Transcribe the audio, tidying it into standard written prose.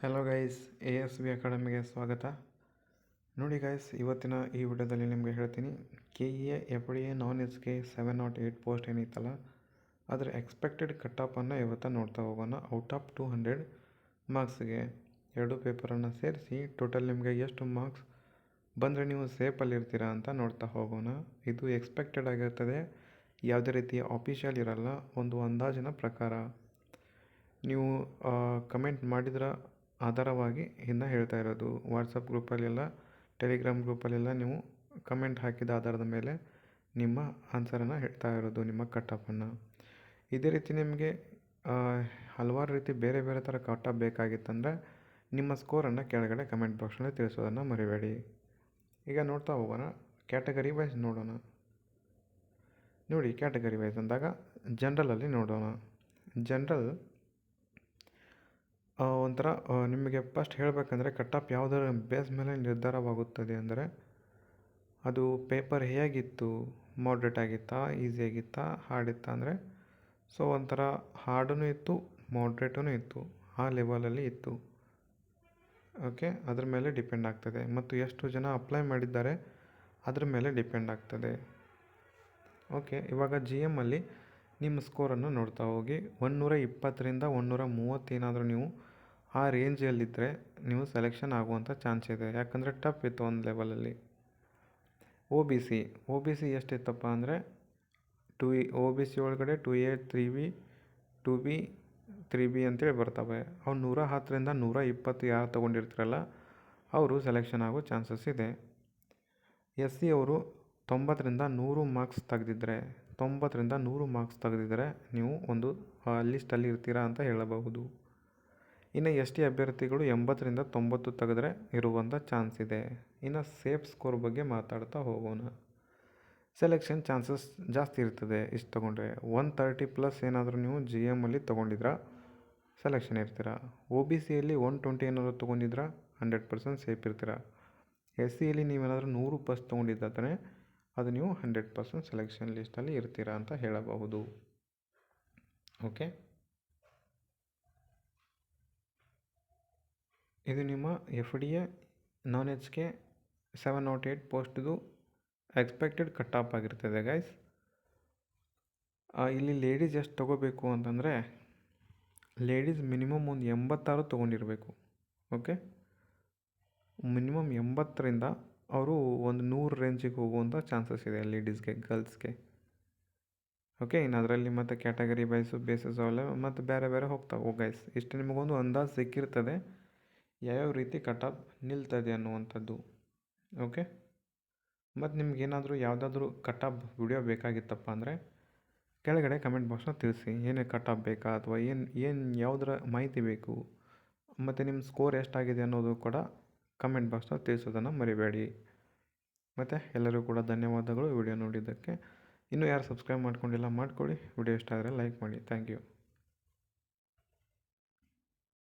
Hello guys, ASB ಅಕಾಡೆಮಿಗೆ ಸ್ವಾಗತ. ನೋಡಿ guys, ಇವತ್ತಿನ ಈ ವಿಡಿಯೋದಲ್ಲಿ ನಿಮಗೆ ಹೇಳ್ತೀನಿ KEA FDA ನಾನ್ ಎಚ್ಗೆ 708 ಪೋಸ್ಟ್ ಏನಿತ್ತಲ್ಲ ಅದರ ಎಕ್ಸ್ಪೆಕ್ಟೆಡ್ ಕಟ್-ಆಫನ್ನು ಇವತ್ತು ನೋಡ್ತಾ ಹೋಗೋಣ. ಔಟ್ ಆಫ್ 200 ಮಾರ್ಕ್ಸ್ಗೆ ಎರಡು ಪೇಪರನ್ನು ಸೇರಿಸಿ ಟೋಟಲ್ ನಿಮಗೆ ಎಷ್ಟು ಮಾರ್ಕ್ಸ್ ಬಂದರೆ ನೀವು ಸೇಫಲ್ಲಿರ್ತೀರಾ ಅಂತ ನೋಡ್ತಾ ಹೋಗೋಣ. ಇದು ಎಕ್ಸ್ಪೆಕ್ಟೆಡ್ ಆಗಿರ್ತದೆ, ಯಾವುದೇ ರೀತಿಯ ಆಫಿಷಿಯಲ್ ಇರಲ್ಲ, ಒಂದು ಅಂದಾಜಿನ ಪ್ರಕಾರ. ನೀವು ಕಮೆಂಟ್ ಮಾಡಿದ್ರ ಆಧಾರವಾಗಿ ಇನ್ನು ಹೇಳ್ತಾ ಇರೋದು. ವಾಟ್ಸಪ್ ಗ್ರೂಪಲ್ಲೆಲ್ಲ, ಟೆಲಿಗ್ರಾಮ್ ಗ್ರೂಪಲ್ಲೆಲ್ಲ ನೀವು ಕಮೆಂಟ್ ಹಾಕಿದ ಆಧಾರದ ಮೇಲೆ ನಿಮ್ಮ ಆನ್ಸರನ್ನು ಹೇಳ್ತಾ ಇರೋದು, ನಿಮ್ಮ ಕಟ್-ಆಫನ್ನು. ಇದೇ ರೀತಿ ನಿಮಗೆ ಹಲವಾರು ರೀತಿ ಬೇರೆ ಬೇರೆ ಥರ ಕಟ್-ಆಫ್ ಬೇಕಾಗಿತ್ತಂದರೆ ನಿಮ್ಮ ಸ್ಕೋರನ್ನು ಕೆಳಗಡೆ ಕಮೆಂಟ್ ಬಾಕ್ಸ್ನಲ್ಲಿ ತಿಳಿಸೋದನ್ನು ಮರಿಬೇಡಿ. ಈಗ ನೋಡ್ತಾ ಹೋಗೋಣ, ಕ್ಯಾಟಗರಿ ವೈಸ್ ನೋಡೋಣ. ನೋಡಿ, ಕ್ಯಾಟಗರಿ ವೈಸ್ ಅಂದಾಗ ಜನ್ರಲಲ್ಲಿ ನೋಡೋಣ. ಜನರಲ್ ಒಂಥರ ನಿಮಗೆ ಫಸ್ಟ್ ಹೇಳಬೇಕಂದ್ರೆ ಕಟ್-ಆಫ್ ಯಾವುದರ ಬೇಸ್ ಮೇಲೆ ನಿರ್ಧಾರವಾಗುತ್ತದೆ ಅಂದರೆ ಅದು ಪೇಪರ್ ಹೇಗಿತ್ತು, ಮಾಡ್ರೇಟ್ ಆಗಿತ್ತಾ, ಈಸಿ ಆಗಿತ್ತಾ, ಹಾರ್ಡ್ ಇತ್ತಾ ಅಂದರೆ ಒಂಥರ ಹಾರ್ಡೂ ಇತ್ತು, ಮಾಡ್ರೇಟೂ ಇತ್ತು, ಆ ಲೆವೆಲಲ್ಲಿ ಇತ್ತು. ಓಕೆ, ಅದ್ರ ಮೇಲೆ ಡಿಪೆಂಡ್ ಆಗ್ತದೆ. ಮತ್ತು ಎಷ್ಟು ಜನ ಅಪ್ಲೈ ಮಾಡಿದ್ದಾರೆ ಅದ್ರ ಮೇಲೆ ಡಿಪೆಂಡ್ ಆಗ್ತದೆ. ಓಕೆ, ಇವಾಗ GM ಅಲ್ಲಿ ನಿಮ್ಮ ಸ್ಕೋರನ್ನು ನೋಡ್ತಾ ಹೋಗಿ. 120ರಿಂದ 130 ಏನಾದರೂ ನೀವು ಆ ರೇಂಜಲ್ಲಿದ್ದರೆ ನೀವು ಸೆಲೆಕ್ಷನ್ ಆಗುವಂಥ ಚಾನ್ಸ್ ಇದೆ. ಯಾಕಂದರೆ ಟಫ್ ಇತ್ತು ಒಂದು ಲೆವೆಲಲ್ಲಿ. ಒ ಬಿ ಸಿ ಎಷ್ಟಿತ್ತಪ್ಪ ಅಂದರೆ OBC ಒಳಗಡೆ 2A 3B 2B 3B ಅಂತೇಳಿ ಬರ್ತವೆ. ಅವ್ರು 110ರಿಂದ 120 ಯಾರು ತೊಗೊಂಡಿರ್ತಾರಲ್ಲ ಅವರು ಸೆಲೆಕ್ಷನ್ ಆಗೋ ಚಾನ್ಸಸ್ ಇದೆ. SC ಅವರು 90ರಿಂದ 100 ಮಾರ್ಕ್ಸ್ ತೆಗೆದಿದ್ದರೆ 100 ನೀವು ಒಂದು ಲಿಸ್ಟಲ್ಲಿ ಇರ್ತೀರಾ ಅಂತ ಹೇಳಬಹುದು. ಇನ್ನು ST ಅಭ್ಯರ್ಥಿಗಳು 80ರಿಂದ 90 ತೆಗೆದ್ರೆ ಇರುವಂಥ ಚಾನ್ಸ್ ಇದೆ. ಇನ್ನು ಸೇಫ್ ಸ್ಕೋರ್ ಬಗ್ಗೆ ಮಾತಾಡ್ತಾ ಹೋಗೋಣ. ಸೆಲೆಕ್ಷನ್ ಚಾನ್ಸಸ್ ಜಾಸ್ತಿ ಇರ್ತದೆ. ಇಷ್ಟು ತೊಗೊಂಡ್ರೆ 130+ ಏನಾದರೂ ನೀವು GM ಅಲ್ಲಿ ತೊಗೊಂಡಿದ್ರೆ ಸೆಲೆಕ್ಷನ್ ಇರ್ತೀರ. OBCಯಲ್ಲಿ 120 ಏನಾದರೂ ತೊಗೊಂಡಿದ್ರೆ 100% ಸೇಫ್ ಇರ್ತೀರ. SCಯಲ್ಲಿ ನೀವೇನಾದರೂ 100+ ತೊಗೊಂಡಿದ್ದರೆ ಅದು ನೀವು 100% ಸೆಲೆಕ್ಷನ್ ಲಿಸ್ಟಲ್ಲಿ ಇರ್ತೀರಾ ಅಂತ ಹೇಳಬಹುದು. ಓಕೆ, ಇದು ನಿಮ್ಮ FDA ನಾನ್ ಎಚ್ಗೆ 708 ಪೋಸ್ಟ್ದು ಎಕ್ಸ್ಪೆಕ್ಟೆಡ್ ಕಟ್-ಆಫ್ ಆಗಿರ್ತದೆ ಗೈಸ್. ಇಲ್ಲಿ ಲೇಡೀಸ್ ಎಷ್ಟು ತೊಗೋಬೇಕು ಅಂತಂದರೆ ಲೇಡೀಸ್ ಮಿನಿಮಮ್ ಒಂದು 86 ತೊಗೊಂಡಿರಬೇಕು. ಓಕೆ, ಮಿನಿಮಮ್ 80ರಿಂದ ಅವರು ಒಂದು 100 ರೇಂಜಿಗೆ ಹೋಗುವಂಥ ಚಾನ್ಸಸ್ ಇದೆ ಲೇಡೀಸ್ಗೆ, ಗರ್ಲ್ಸ್ಗೆ. ಓಕೆ, ಇನ್ನು ಅದರಲ್ಲಿ ಮತ್ತು ಕ್ಯಾಟಗರಿ ವೈಸು ಬೇಸಸ್ ಅವೆಲ್ಲ ಮತ್ತು ಬೇರೆ ಬೇರೆ ಹೋಗ್ತಾವೆ ಗೈಸ್. ಇಷ್ಟು ನಿಮಗೊಂದು ಅಂದಾಜು ಸಿಕ್ಕಿರ್ತದೆ ಯಾವ್ಯಾವ ರೀತಿ ಕಟ್-ಆಫ್ ನಿಲ್ತದೆ ಅನ್ನುವಂಥದ್ದು. ಓಕೆ, ಮತ್ತು ನಿಮ್ಗೇನಾದರೂ ಯಾವುದಾದ್ರೂ ಕಟ್-ಆಫ್ ವಿಡಿಯೋ ಬೇಕಾಗಿತ್ತಪ್ಪ ಅಂದರೆ ಕೆಳಗಡೆ ಕಮೆಂಟ್ ಬಾಕ್ಸ್ನ ತಿಳಿಸಿ. ಏನೇ ಕಟ್-ಆಫ್ ಬೇಕಾ ಅಥವಾ ಯಾವುದರ ಮಾಹಿತಿ ಬೇಕು ಮತ್ತು ನಿಮ್ಮ ಸ್ಕೋರ್ ಎಷ್ಟಾಗಿದೆ ಅನ್ನೋದು ಕೂಡ ಕಮೆಂಟ್ ಬಾಕ್ಸ್ನ ತಿಳಿಸೋದನ್ನು ಮರಿಬೇಡಿ. ಮತ್ತು ಎಲ್ಲರಿಗೂ ಕೂಡ ಧನ್ಯವಾದಗಳು ವಿಡಿಯೋ ನೋಡಿದ್ದಕ್ಕೆ. ಇನ್ನೂ ಯಾರು ಸಬ್ಸ್ಕ್ರೈಬ್ ಮಾಡ್ಕೊಂಡಿಲ್ಲ ಮಾಡ್ಕೊಳ್ಳಿ. ವಿಡಿಯೋ ಇಷ್ಟ ಆದರೆ ಲೈಕ್ ಮಾಡಿ. Thank you.